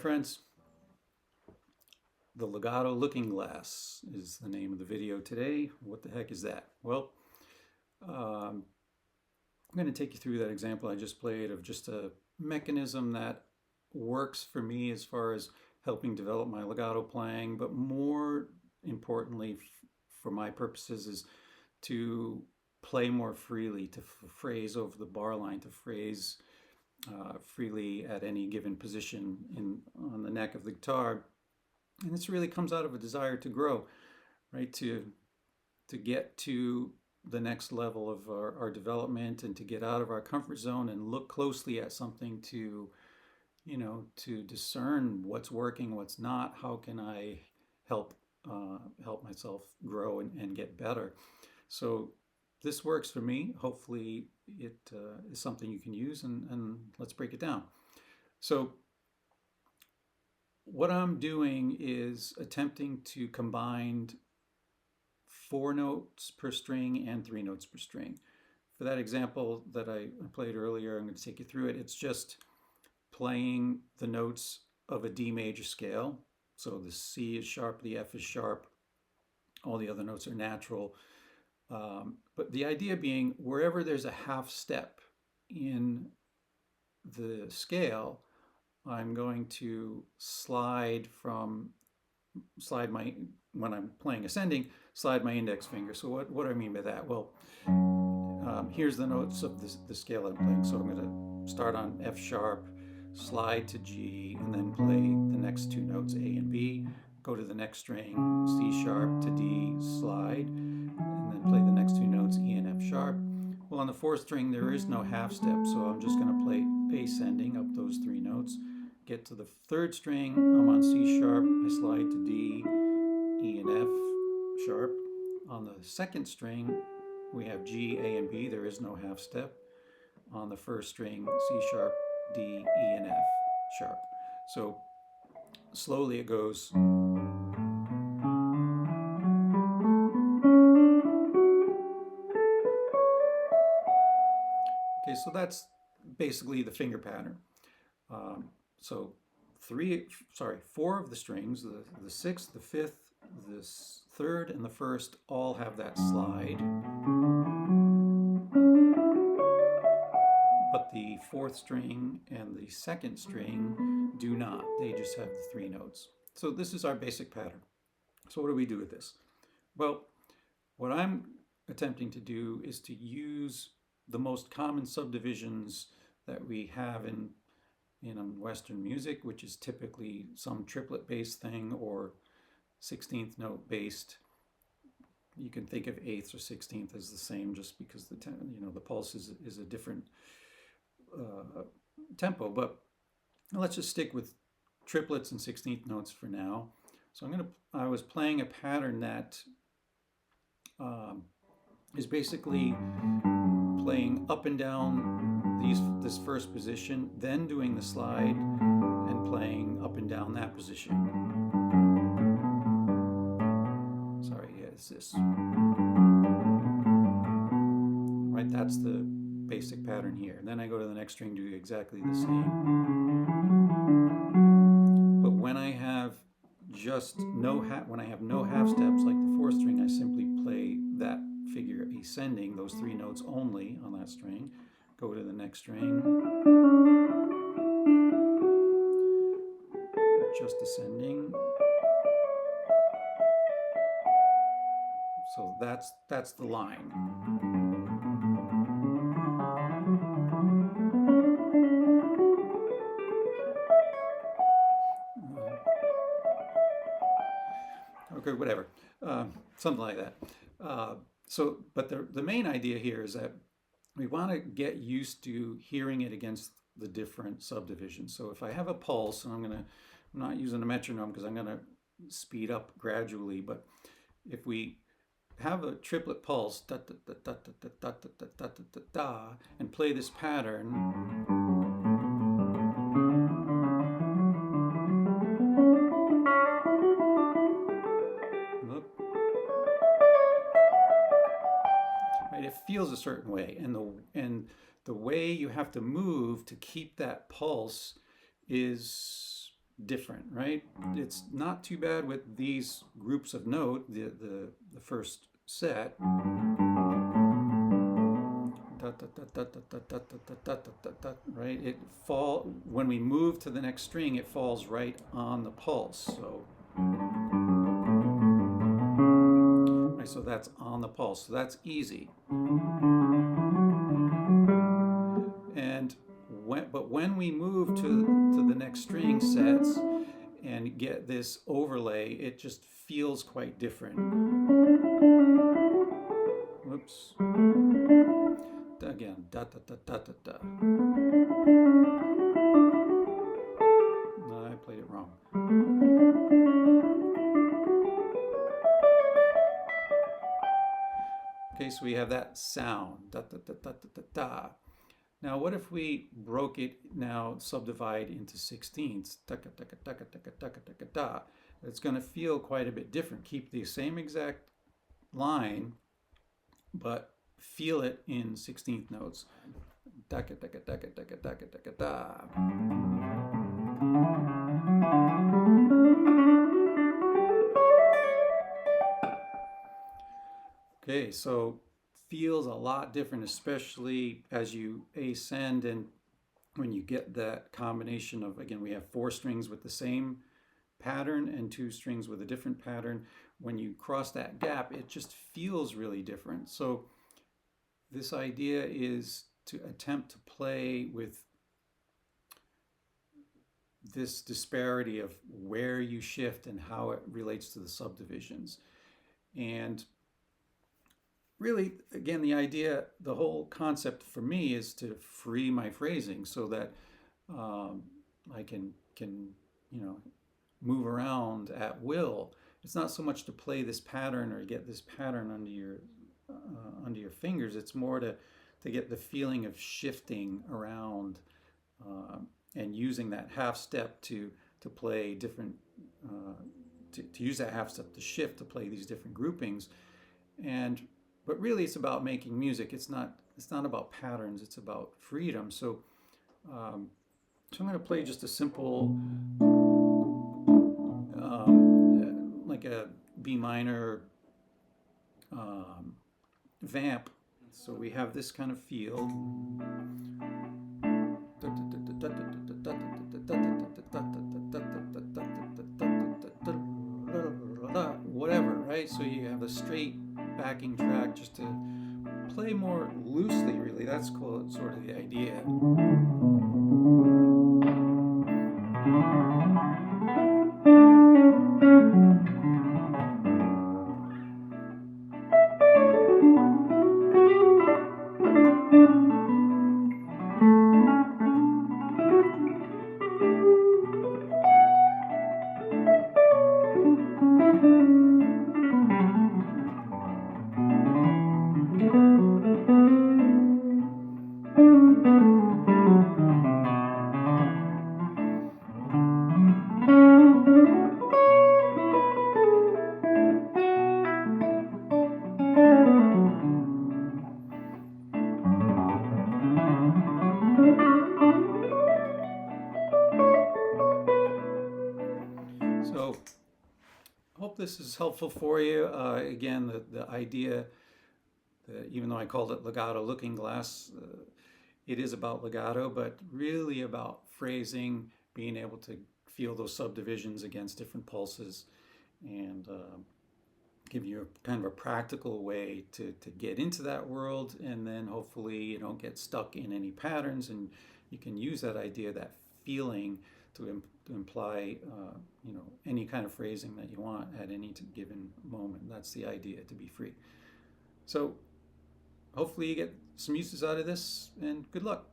friends. The Legato Looking Glass is the name of the video today. What the heck is that? Well, I'm going to take you through that example I just played of just a mechanism that works for me as far as helping develop my legato playing, but more importantly for my purposes is to play more freely, to phrase over the bar line, to phrase freely at any given position on the neck of the guitar. And this really comes out of a desire to grow, right? To get to the next level of our development and to get out of our comfort zone and look closely at something to discern what's working, what's not. How can I help myself grow and get better? So this works for me. Hopefully it is something you can use, and let's break it down. So what I'm doing is attempting to combine 4 notes per string and 3 notes per string. For that example that I played earlier, I'm going to take you through it. It's just playing the notes of a D major scale. So the C is sharp, the F is sharp, all the other notes are natural. But the idea being, wherever there's a half step in the scale, I'm going to when I'm playing ascending, slide my index finger. So what do I mean by that? Well, here's the notes of the scale I'm playing. So I'm going to start on F sharp, slide to G, and then play the next 2 notes, A and B, go to the next string, C sharp to D, slide, and then play the next 2 notes, E and F sharp. Well, on the 4th string, there is no half step, so I'm just going to play ascending up those 3 notes. Get to the 3rd string, I'm on C sharp, I slide to D, E and F sharp. On the 2nd string, we have G, A, and B, there is no half step. On the 1st string, C sharp, D, E, and F sharp. So slowly it goes. Okay, so that's basically the finger pattern. So 4 of the strings, the 6th, the 5th, the 3rd, and the 1st all have that slide. But the 4th string and the 2nd string do not. They just have the 3 notes. So this is our basic pattern. So what do we do with this? Well, what I'm attempting to do is to use the most common subdivisions that we have in Western music, which is typically some triplet-based thing or 16th note based. You can think of 8th or 16th as the same, just because the pulse is a different tempo. But let's just stick with triplets and 16th notes for now. So I was playing a pattern that is basically playing up and down this first position, then doing the slide and playing up and down that position. Sorry, yeah, it's this. Right, that's the basic pattern here. And then I go to the next string, do exactly the same. But when I have no half steps, like the 4th string, I simply play that figure ascending, those 3 notes only on that string. Go to the next string, just ascending. So that's the line. Okay, whatever, something like that. But the main idea here is that we want to get used to hearing it against the different subdivisions. So if I have a pulse, and I'm not using a metronome because I'm going to speed up gradually, but if we have a triplet pulse, da da da da da da da da da da da, and play this pattern, right, it feels a certain way, and the way you have to move to keep that pulse is different, right? It's not too bad with these groups of note, the first set. Right? It fall when we move to the next string, it falls right on the pulse. So, right, so that's on the pulse. So that's easy. And when we move to the next string sets and get this overlay, it just feels quite different. Whoops. Again, da da da da da da. No, I played it wrong. Okay, so we have that sound, da da da da da da da. Now, what if we broke it now, subdivide into 16ths? Da da da da da da da da da. It's going to feel quite a bit different. Keep the same exact line, but feel it in 16th notes. Da da da da da da da da da. Okay, so feels a lot different, especially as you ascend and when you get that combination of, again, we have 4 strings with the same pattern and 2 strings with a different pattern. When you cross that gap, it just feels really different. So this idea is to attempt to play with this disparity of where you shift and how it relates to the subdivisions. And really, again, the idea, the whole concept for me is to free my phrasing so that I can move around at will. It's not so much to play this pattern or get this pattern under your fingers. It's more to get the feeling of shifting around and using that half step to play different, to use that half step to shift to play these different groupings. But really, it's about making music. It's not about patterns. It's about freedom. So, I'm going to play just a simple, like a B minor vamp. So we have this kind of feel. Whatever, right? So you have a straight backing track just to play more loosely, really. That's cool, sort of the idea. So, hope this is helpful for you. Again, the idea that even though I called it Legato Looking Glass, it is about legato, but really about phrasing, being able to feel those subdivisions against different pulses, and give you kind of a practical way to get into that world, and then hopefully you don't get stuck in any patterns, and you can use that idea, that feeling, to imply any kind of phrasing that you want at any given moment. That's the idea, to be free. So hopefully you get some uses out of this, and good luck.